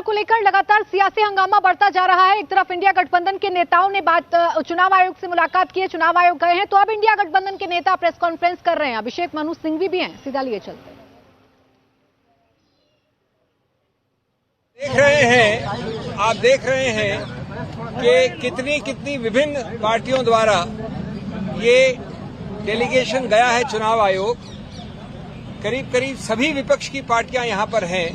बिहार को लेकर लगातार सियासी हंगामा बढ़ता जा रहा है। एक तरफ इंडिया गठबंधन के नेताओं ने चुनाव आयोग से मुलाकात की है, चुनाव आयोग गए हैं, तो अब इंडिया गठबंधन के नेता प्रेस कॉन्फ्रेंस कर रहे हैं। अभिषेक मनु सिंघवी भी हैं, सीधा लिए चलते हैं। आप देख रहे हैं कि कितनी विभिन्न पार्टियों द्वारा ये डेलीगेशन गया है चुनाव आयोग। करीब सभी विपक्ष की पार्टियां यहां पर हैं।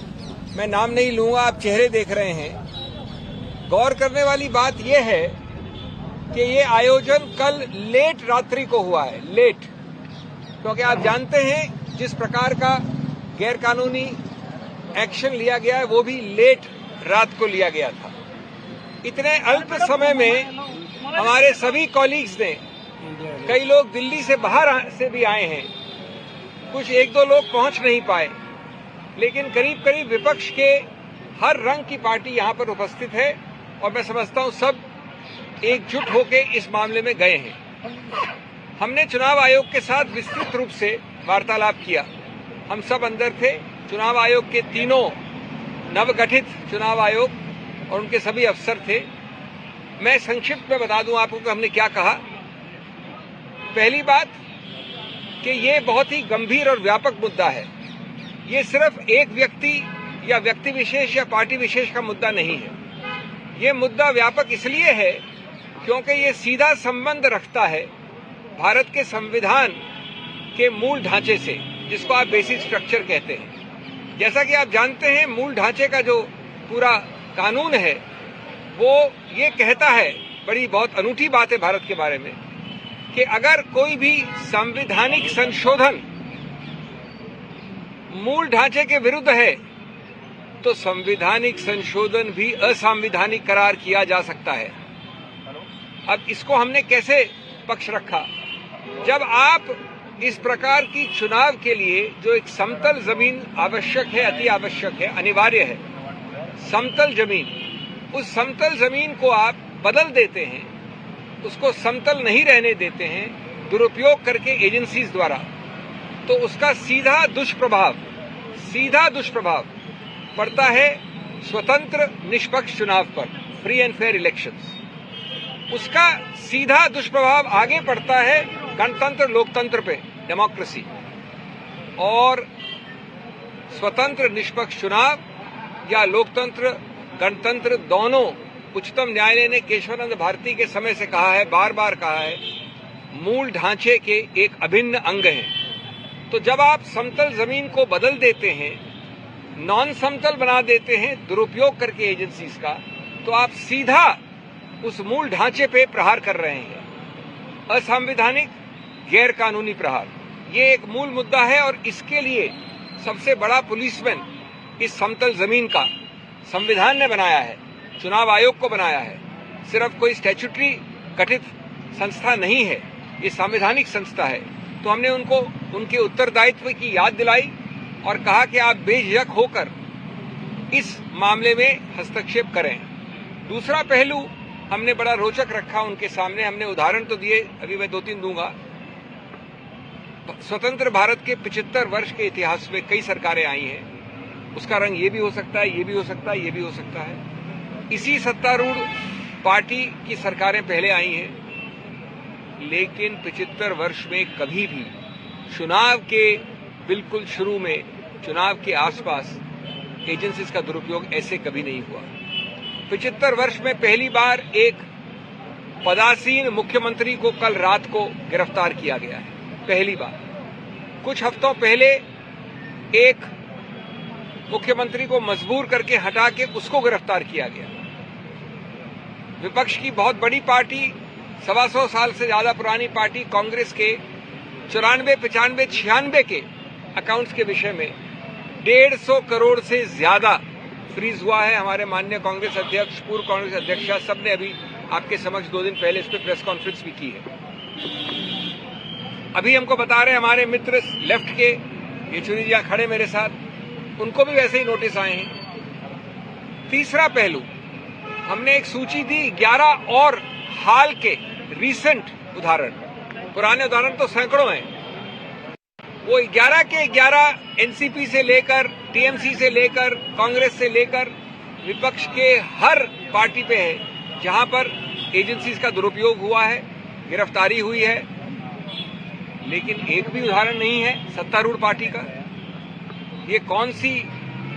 मैं नाम नहीं लूंगा, आप चेहरे देख रहे हैं। गौर करने वाली बात यह है कि ये आयोजन कल लेट रात्रि को हुआ है, लेट, क्योंकि आप जानते हैं जिस प्रकार का गैरकानूनी एक्शन लिया गया है वो भी लेट रात को लिया गया था। इतने अल्प समय में हमारे सभी कॉलीग्स ने, कई लोग दिल्ली से बाहर से भी आए हैं, कुछ एक दो लोग पहुंच नहीं पाए, लेकिन करीब विपक्ष के हर रंग की पार्टी यहां पर उपस्थित है और मैं समझता हूं सब एकजुट होकर इस मामले में गए हैं। हमने चुनाव आयोग के साथ विस्तृत रूप से वार्तालाप किया। हम सब अंदर थे। चुनाव आयोग के तीनों नवगठित चुनाव आयोग और उनके सभी अफसर थे। मैं संक्षिप्त में बता दूं आपको कि हमने क्या कहा। पहली बात कि ये बहुत ही गंभीर और व्यापक मुद्दा है। ये सिर्फ एक व्यक्ति या व्यक्ति विशेष या पार्टी विशेष का मुद्दा नहीं है। ये मुद्दा व्यापक इसलिए है क्योंकि ये सीधा संबंध रखता है भारत के संविधान के मूल ढांचे से, जिसको आप बेसिक स्ट्रक्चर कहते हैं। जैसा कि आप जानते हैं, मूल ढांचे का जो पूरा कानून है वो ये कहता है, बड़ी बहुत अनूठी बात है भारत के बारे में, कि अगर कोई भी संवैधानिक संशोधन मूल ढांचे के विरुद्ध है तो संवैधानिक संशोधन भी असंवैधानिक करार किया जा सकता है। अब इसको हमने कैसे पक्ष रखा? जब आप इस प्रकार की चुनाव के लिए जो एक समतल जमीन आवश्यक है, अति आवश्यक है, अनिवार्य है, समतल जमीन, उस समतल जमीन को आप बदल देते हैं, उसको समतल नहीं रहने देते हैं दुरुपयोग करके एजेंसीज द्वारा, तो उसका सीधा दुष्प्रभाव पड़ता है स्वतंत्र निष्पक्ष चुनाव पर, फ्री एंड फेयर इलेक्शंस। उसका सीधा दुष्प्रभाव आगे पड़ता है गणतंत्र लोकतंत्र पे, डेमोक्रेसी। और स्वतंत्र निष्पक्ष चुनाव या लोकतंत्र गणतंत्र दोनों उच्चतम न्यायालय ने केशवानंद भारती के समय से कहा है, बार बार कहा है, मूल ढांचे के एक अभिन्न अंग हैं। तो जब आप समतल जमीन को बदल देते हैं, नॉन समतल बना देते हैं दुरुपयोग करके एजेंसीज का, तो आप सीधा उस मूल ढांचे पे प्रहार कर रहे हैं, असंवैधानिक गैर कानूनी प्रहार। ये एक मूल मुद्दा है और इसके लिए सबसे बड़ा पुलिसमैन इस समतल जमीन का संविधान ने बनाया है, चुनाव आयोग को बनाया है। सिर्फ कोई स्टैट्यूटरी गठित संस्था नहीं है, ये संवैधानिक संस्था है। तो हमने उनको उनके उत्तरदायित्व की याद दिलाई और कहा कि आप बेझिझक होकर इस मामले में हस्तक्षेप करें। दूसरा पहलू हमने बड़ा रोचक रखा उनके सामने। हमने उदाहरण तो दिए, अभी मैं 2-3 दूंगा। स्वतंत्र भारत के 75 वर्ष के इतिहास में कई सरकारें आई हैं। उसका रंग ये भी हो सकता है, ये भी हो सकता है, ये भी हो सकता है। इसी सत्तारूढ़ पार्टी की सरकारें पहले आई हैं, लेकिन 75 वर्ष में कभी भी चुनाव के बिल्कुल शुरू में, चुनाव के आसपास एजेंसीज का दुरुपयोग ऐसे कभी नहीं हुआ। 75 वर्ष में पहली बार एक पदासीन मुख्यमंत्री को कल रात को गिरफ्तार किया गया है, पहली बार। कुछ हफ्तों पहले एक मुख्यमंत्री को मजबूर करके हटा के उसको गिरफ्तार किया गया। विपक्ष की बहुत बड़ी पार्टी, 125 साल से ज्यादा पुरानी पार्टी कांग्रेस के 94, 95, 96 के अकाउंट्स के विषय में 150 करोड़ से ज्यादा फ्रीज हुआ है। हमारे माननीय कांग्रेस अध्यक्ष, पूर्व कांग्रेस अध्यक्षा, सबने अभी आपके समक्ष 2 दिन पहले इस पर प्रेस कॉन्फ्रेंस भी की है। अभी हमको बता रहे हमारे मित्र लेफ्ट के, येचुरी जी खड़े मेरे साथ, उनको भी वैसे ही नोटिस आए हैं। तीसरा पहलू, हमने एक सूची दी 11 और हाल के रीसेंट उदाहरण। पुराने उदाहरण तो सैकड़ों हैं। वो 11 के 11 एनसीपी से लेकर, टीएमसी से लेकर, कांग्रेस से लेकर विपक्ष के हर पार्टी पे है जहां पर एजेंसीज का दुरुपयोग हुआ है, गिरफ्तारी हुई है, लेकिन एक भी उदाहरण नहीं है सत्तारूढ़ पार्टी का। ये कौन सी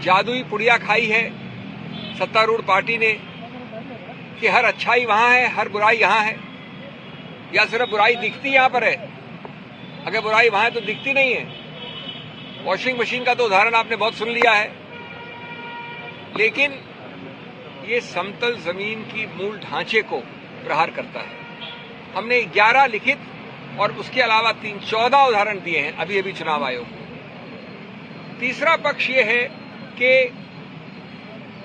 जादुई पुड़िया खाई है सत्तारूढ़ पार्टी ने कि हर अच्छाई वहां है, हर बुराई यहां है, या सिर्फ बुराई दिखती यहां पर है? अगर बुराई वहां है तो दिखती नहीं है। वॉशिंग मशीन का तो उदाहरण आपने बहुत सुन लिया है, लेकिन ये समतल जमीन की मूल ढांचे को प्रहार करता है। हमने 11 लिखित और उसके अलावा 14 उदाहरण दिए हैं अभी अभी चुनाव आयोग को। तीसरा पक्ष ये है कि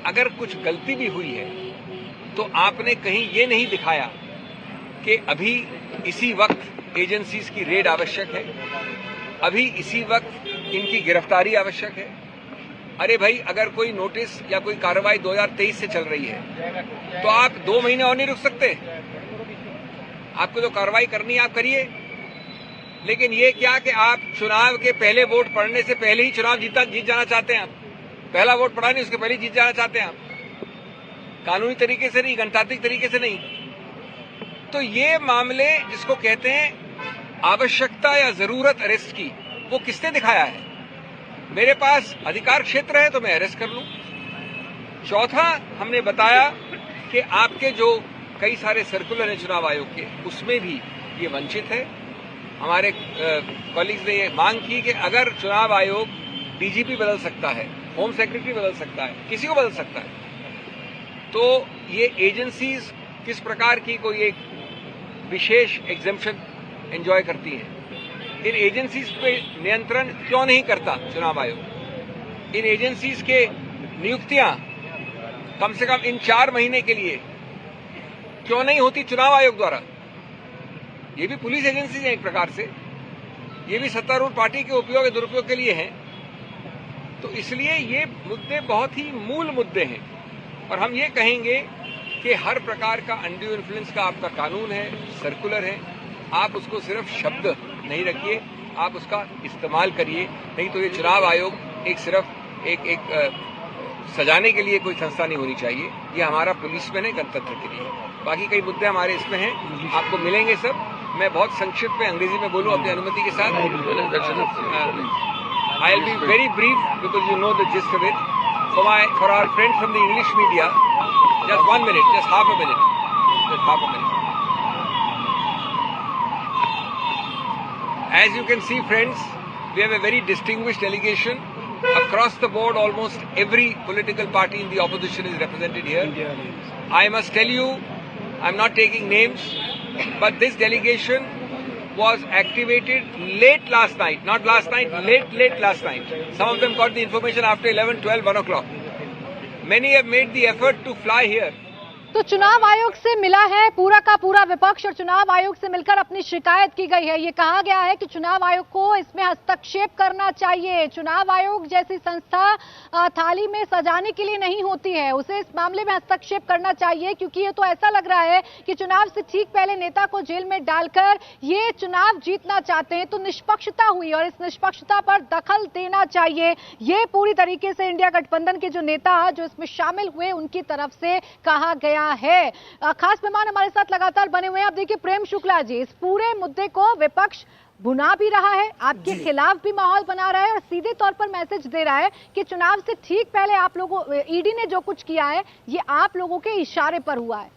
अगर कुछ गलती भी हुई है तो आपने कहीं ये नहीं दिखाया कि अभी इसी वक्त एजेंसीज की रेड आवश्यक है, अभी इसी वक्त इनकी गिरफ्तारी आवश्यक है। अरे भाई, अगर कोई नोटिस या कोई कार्रवाई 2023 से चल रही है तो आप 2 महीने और नहीं रुक सकते? आपको जो कार्रवाई करनी है आप करिए, लेकिन ये क्या कि आप चुनाव के पहले वोट पड़ने से पहले ही चुनाव जीत जाना चाहते हैं। आप पहला वोट पड़ा नहीं, उसके पहले जीत जाना चाहते हैं आप, कानूनी तरीके से नहीं, गणतांत्रिक तरीके से नहीं। तो ये मामले जिसको कहते हैं आवश्यकता या जरूरत अरेस्ट की, वो किसने दिखाया है? मेरे पास अधिकार क्षेत्र है तो मैं अरेस्ट कर लूं। चौथा, हमने बताया कि आपके जो कई सारे सर्कुलर हैं चुनाव आयोग के, उसमें भी ये वंचित है। हमारे कॉलीग्स ने ये मांग की कि अगर चुनाव आयोग डीजीपी बदल सकता है, होम सेक्रेटरी बदल सकता है, किसी को बदल सकता है, तो ये एजेंसीज किस प्रकार की कोई एक विशेष एग्जेम्पशन एंजॉय करती हैं? इन एजेंसीज पे नियंत्रण क्यों नहीं करता चुनाव आयोग? इन एजेंसीज के नियुक्तियां कम से कम इन 4 महीने के लिए क्यों नहीं होती चुनाव आयोग द्वारा? ये भी पुलिस एजेंसीज हैं एक प्रकार से, ये भी सत्तारूढ़ पार्टी के उपयोग दुरुपयोग के लिए हैं। तो इसलिए ये मुद्दे बहुत ही मूल मुद्दे हैं, और हम ये कहेंगे कि हर प्रकार का अनड्यू इन्फ्लुएंस का आपका कानून है, सर्कुलर है, आप उसको सिर्फ शब्द नहीं रखिए, आप उसका इस्तेमाल करिए। नहीं तो ये चुनाव आयोग एक सिर्फ एक सजाने के लिए कोई संस्था नहीं होनी चाहिए। ये हमारा पुलिसमैन है गणतंत्र के लिए। बाकी कई मुद्दे हमारे इसमें हैं, आपको मिलेंगे सब। मैं बहुत संक्षिप्त में अंग्रेजी में बोलूं अपनी अनुमति के साथ। I will be very brief because you know the gist of it. For our friends from the English media, just 1 minute, just half a minute. As you can see, friends, we have a very distinguished delegation. Across the board, almost every political party in the opposition is represented here. I must tell you, I'm not taking names, but this delegation was activated late last night. Not last night, late last night. Some of them got the information after 11, 12, 1 o'clock. Many have made the effort to fly here. तो चुनाव आयोग से मिला है पूरा का पूरा विपक्ष और चुनाव आयोग से मिलकर अपनी शिकायत की गई है। ये कहा गया है कि चुनाव आयोग को इसमें हस्तक्षेप करना चाहिए। चुनाव आयोग जैसी संस्था थाली में सजाने के लिए नहीं होती है, उसे इस मामले में हस्तक्षेप करना चाहिए, क्योंकि ये तो ऐसा लग रहा है कि चुनाव से ठीक पहले नेता को जेल में डालकर ये चुनाव जीतना चाहते हैं। तो निष्पक्षता हुई और इस निष्पक्षता पर दखल देना चाहिए, ये पूरी तरीके से इंडिया गठबंधन के जो नेता जो इसमें शामिल हुए उनकी तरफ से कहा गया है। खास मेहमान हमारे साथ लगातार बने हुए हैं। आप देखिए प्रेम शुक्ला जी इस पूरे मुद्दे को विपक्ष भुना भी रहा है, आपके खिलाफ भी माहौल बना रहा है और सीधे तौर पर मैसेज दे रहा है कि चुनाव से ठीक पहले आप लोगों, ईडी ने जो कुछ किया है ये आप लोगों के इशारे पर हुआ है।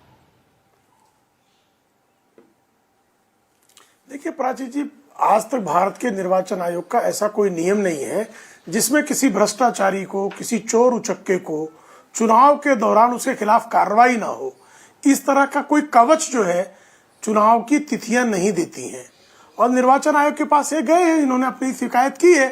देखिए प्राची जी, आज तक भारत के निर्वाचन आयोग का ऐसा कोई नियम नहीं है जिसमें किसी भ्रष्टाचारी को, किसी चोर उचक्के को चुनाव के दौरान उसके खिलाफ कार्रवाई ना हो। इस तरह का कोई कवच जो है चुनाव की तिथियां नहीं देती हैं, और निर्वाचन आयोग के पास ये गए हैं, इन्होंने अपनी शिकायत की है।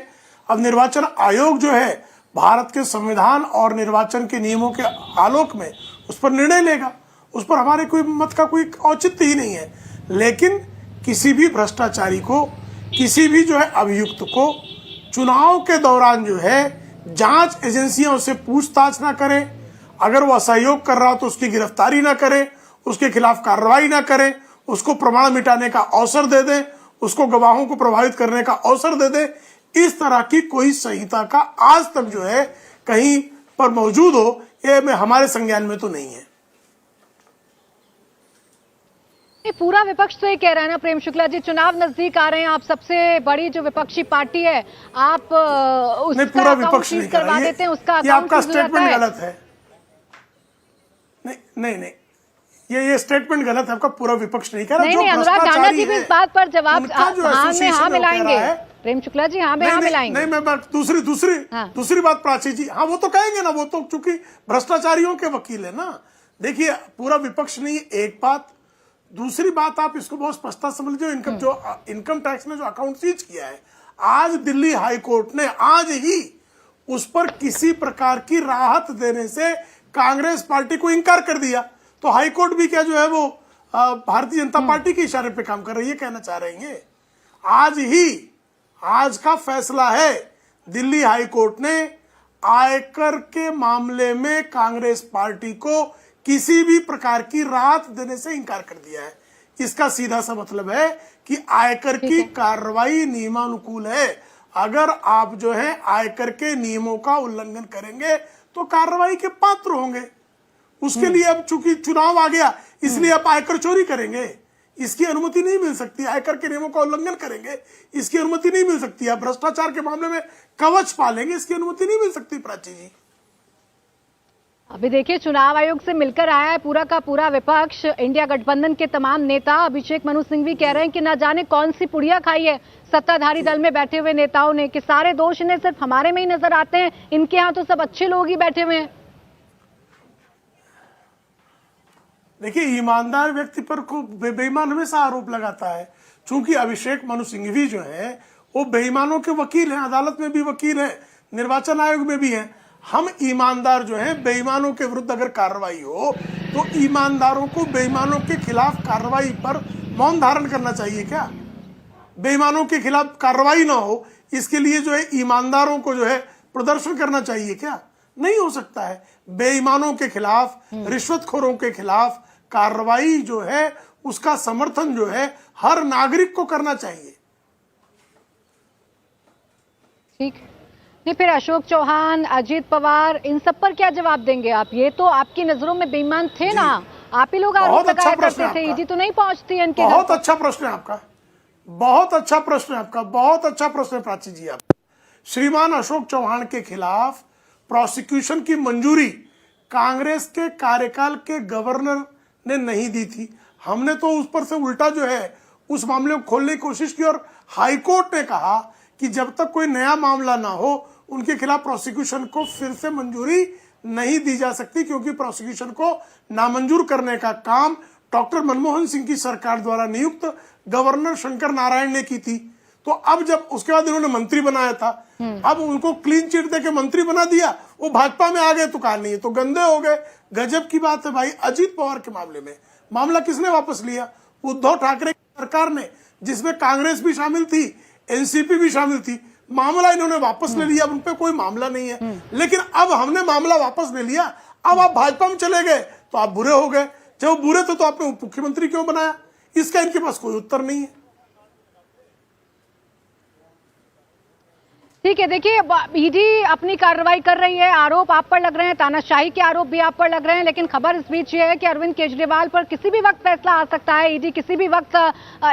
अब निर्वाचन आयोग जो है भारत के संविधान और निर्वाचन के नियमों के आलोक में उस पर निर्णय लेगा, उस पर हमारे कोई मत का कोई औचित्य ही नहीं है। लेकिन किसी भी भ्रष्टाचारी को, किसी भी जो है अभियुक्त को चुनाव के दौरान जो है जांच एजेंसियां उससे पूछताछ ना करें, अगर वो असहयोग कर रहा हो तो उसकी गिरफ्तारी ना करें, उसके खिलाफ कार्रवाई ना करें, उसको प्रमाण मिटाने का अवसर दे दें, उसको गवाहों को प्रभावित करने का अवसर दे दें। इस तरह की कोई संहिता का आज तक जो है कहीं पर मौजूद हो ये में हमारे संज्ञान में तो नहीं है। पूरा विपक्ष तो ये कह रहा है ना प्रेम शुक्ला जी, चुनाव नजदीक आ रहे हैं, आप सबसे बड़ी जो विपक्षी पार्टी है, आप उसका नहीं, पूरा विपक्ष नहीं कर रहा देते हैं, उसका ये आपका स्टेटमेंट गलत है। नहीं नहीं, ये स्टेटमेंट गलत है आपका, पूरा विपक्ष नहीं कह रहा। नहीं, अनुराग ठाकुर जी भी इस बात पर जवाब हाँ में हाँ मिलाएंगे। प्रेम शुक्ला जी हाँ में हाँ मिलाएंगे। नहीं, मैं दूसरी बात प्राची जी, हाँ वो तो कहेंगे ना, वो तो चूंकि भ्रष्टाचारियों के वकील है ना। देखिए पूरा विपक्ष नहीं, एक बात। दूसरी बात, आप इसको बहुत स्पष्टता समझ लो, इनकम टैक्स ने जो अकाउंट सीज किया है, आज दिल्ली हाई कोर्ट ने आज ही उस पर किसी प्रकार की राहत देने से कांग्रेस पार्टी को इनकार कर दिया। तो हाई कोर्ट भी क्या जो है वो भारतीय जनता पार्टी के इशारे पे काम कर रही है, कहना चाह रहे हैं। आज का फैसला है, दिल्ली हाई कोर्ट ने आयकर के मामले में कांग्रेस पार्टी को किसी भी प्रकार की राहत देने से इनकार कर दिया है। इसका सीधा सा मतलब है कि आयकर की कार्रवाई नियमानुकूल है। अगर आप जो है आयकर के नियमों का उल्लंघन करेंगे तो कार्रवाई के पात्र होंगे। उसके लिए अब चूंकि चुनाव आ गया, इसलिए आप आयकर चोरी करेंगे, इसकी अनुमति नहीं मिल सकती। आयकर के नियमों का उल्लंघन करेंगे, इसकी अनुमति नहीं मिल सकती। आप भ्रष्टाचार के मामले में कवच पालेंगे, इसकी अनुमति नहीं मिल सकती। प्राची जी, अभी देखिए चुनाव आयोग से मिलकर आया है पूरा का पूरा विपक्ष, इंडिया गठबंधन के तमाम नेता। अभिषेक मनु सिंघवी कह रहे हैं कि न जाने कौन सी पुड़िया खाई है सत्ताधारी दल में बैठे हुए नेताओं ने, कि सारे दोष इन्हें सिर्फ हमारे में ही नजर आते हैं, इनके यहाँ तो सब अच्छे लोग ही बैठे हुए हैं। देखिए ईमानदार व्यक्ति पर को बेईमान हमेशा आरोप लगाता है। चूंकि अभिषेक मनु सिंघवी जो है वो बेईमानों के वकील हैं, अदालत में भी वकील हैं, निर्वाचन आयोग में भी हैं। हम ईमानदार जो हैं, बेईमानों के विरुद्ध अगर कार्रवाई हो तो ईमानदारों को बेईमानों के खिलाफ कार्रवाई पर मौन धारण करना चाहिए क्या? बेईमानों के खिलाफ कार्रवाई ना हो इसके लिए जो है ईमानदारों को जो है प्रदर्शन करना चाहिए क्या? नहीं हो सकता है। बेईमानों के खिलाफ, रिश्वतखोरों के खिलाफ कार्रवाई जो है उसका समर्थन जो है हर नागरिक को करना चाहिए। ठीक नहीं, फिर अशोक चौहान, अजीत पवार, इन सब पर क्या जवाब देंगे आप? ये तो आपकी नजरों में बेईमान थे ना, आप ही लोग आरोप लगाया करते थे, ईडी तो नहीं पहुंचती इनके। बहुत अच्छा प्रश्न है आपका, बहुत अच्छा प्रश्न है आपका, बहुत अच्छा प्रश्न है प्राची जी आप। श्रीमान अशोक चौहान के खिलाफ प्रोसिक्यूशन की मंजूरी कांग्रेस के कार्यकाल के गवर्नर ने नहीं दी थी। हमने तो उस पर से उल्टा जो है उस मामले को खोलने की कोशिश की और हाईकोर्ट ने कहा कि जब तक कोई नया मामला ना हो उनके खिलाफ प्रोसिक्यूशन को फिर से मंजूरी नहीं दी जा सकती, क्योंकि प्रोसिक्यूशन को नामंजूर करने का काम डॉक्टर मनमोहन सिंह की सरकार द्वारा नियुक्त गवर्नर शंकर नारायण ने की थी। तो अब जब उसके बाद इन्होंने मंत्री बनाया था, अब उनको क्लीन चिट देके मंत्री बना दिया, वो भाजपा में आ गए तो कहा नहीं तो गंदे हो गए। गजब की बात है भाई। अजीत पवार के मामले में मामला किसने वापस लिया? उद्धव ठाकरे की सरकार ने, जिसमें कांग्रेस भी शामिल थी, एनसीपी भी शामिल थी। मामला इन्होंने वापस ले लिया, उन पे कोई मामला नहीं है। लेकिन अब हमने मामला वापस ले लिया, अब आप भाजपा में चले गए तो आप बुरे हो गए। जब बुरे थे तो आपने मुख्यमंत्री क्यों बनाया? इसका इनके पास कोई उत्तर नहीं है। ठीक है, देखिए ईडी अपनी कार्रवाई कर रही है, आरोप आप पर लग रहे हैं, तानाशाही के आरोप भी आप पर लग रहे हैं, लेकिन खबर इस बीच ये है कि अरविंद केजरीवाल पर किसी भी वक्त फैसला आ सकता है। ईडी किसी भी वक्त,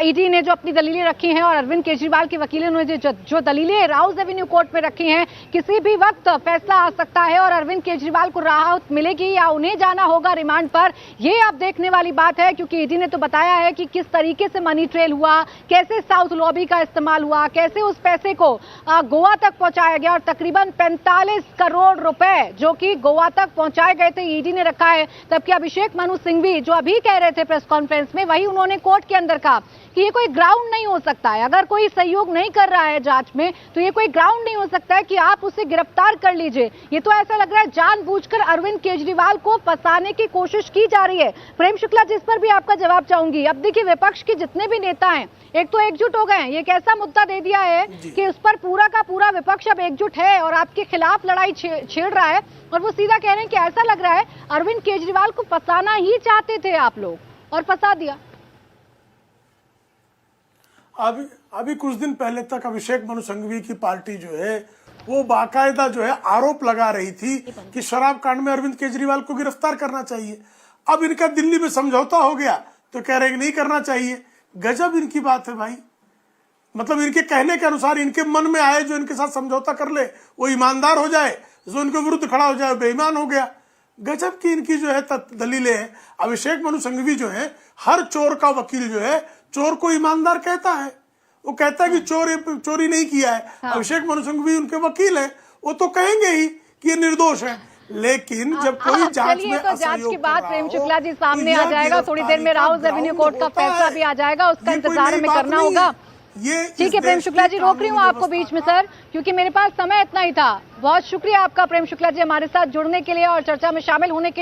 ईडी ने जो अपनी दलीलें रखी हैं और अरविंद केजरीवाल के वकीलों ने जो दलीलें राउज एवेन्यू कोर्ट में रखी हैं, किसी भी वक्त फैसला आ सकता है और अरविंद केजरीवाल को राहत मिलेगी या उन्हें जाना होगा रिमांड पर, ये अब देखने वाली बात है। क्योंकि ईडी ने तो बताया है कि किस तरीके से मनी ट्रेल हुआ, कैसे साउथ लॉबी का इस्तेमाल हुआ, कैसे उस पैसे को गोवा तक पहुंचाया गया और तकरीबन 45 करोड़ रुपए जो कि गोवा तक पहुंचाए गए थे, ईडी ने रखा है। जबकि अभिषेक मनु सिंघवी जो अभी कह रहे थे प्रेस कॉन्फ्रेंस में, वही उन्होंने कोर्ट के अंदर कहा कि ये कोई ग्राउंड नहीं हो सकता है, अगर कोई सहयोग नहीं कर रहा है जांच में तो ये कोई ग्राउंड नहीं हो सकता है कि आप उसे गिरफ्तार कर लीजिए। ये तो ऐसा लग रहा है जानबूझकर अरविंद केजरीवाल को फंसाने की कोशिश की जा रही है। प्रेम शुक्ला, जिस पर भी आपका जवाब चाहूंगी। अब देखिए विपक्ष के जितने भी नेता हैं एक तो एकजुट हो गए हैं, ये एक ऐसा मुद्दा दे दिया है कि उस पर पूरा का पूरा विपक्ष अब एकजुट है और आपके खिलाफ लड़ाई छेड़ रहा है। और वो सीधा कह रहे हैं कि ऐसा लग रहा है अरविंद केजरीवाल को फंसाना ही चाहते थे आप लोग और फंसा दिया। अभी कुछ दिन पहले तक अभिषेक मनु सिंघवी की पार्टी जो है वो बाकायदा जो है आरोप लगा रही थी कि शराब कांड में अरविंद केजरीवाल को गिरफ्तार करना चाहिए। अब इनका दिल्ली में समझौता हो गया तो कह रहे हैं नहीं करना चाहिए। गजब इनकी बात है भाई। मतलब इनके कहने के अनुसार इनके मन में आए जो इनके साथ समझौता कर ले वो ईमानदार हो जाए, जो इनके विरुद्ध खड़ा हो जाए बेईमान हो गया। गजब की इनकी जो है दलीलें हैं। अभिषेक मनु सिंघवी जो है हर चोर का वकील जो है चोर को ईमानदार कहता है, वो कहता है कि चोरी नहीं किया है। हाँ। अभिषेक मनु सिंघवी उनके वकील है, वो तो कहेंगे ही कि ये निर्दोष है। लेकिन जब कोई जांच में तो जांच के बाद प्रेम शुक्ला जी सामने आ जाएगा, थोड़ी देर में राउज एवेन्यू कोर्ट का फैसला भी आ जाएगा, उसका इंतजार हमें करना होगा। ठीक है प्रेम शुक्ला जी, रोक रही हूँ आपको बीच में सर, क्योंकि मेरे पास समय इतना ही था। बहुत शुक्रिया आपका प्रेम शुक्ला जी हमारे साथ जुड़ने के लिए और चर्चा में शामिल होने के लिए।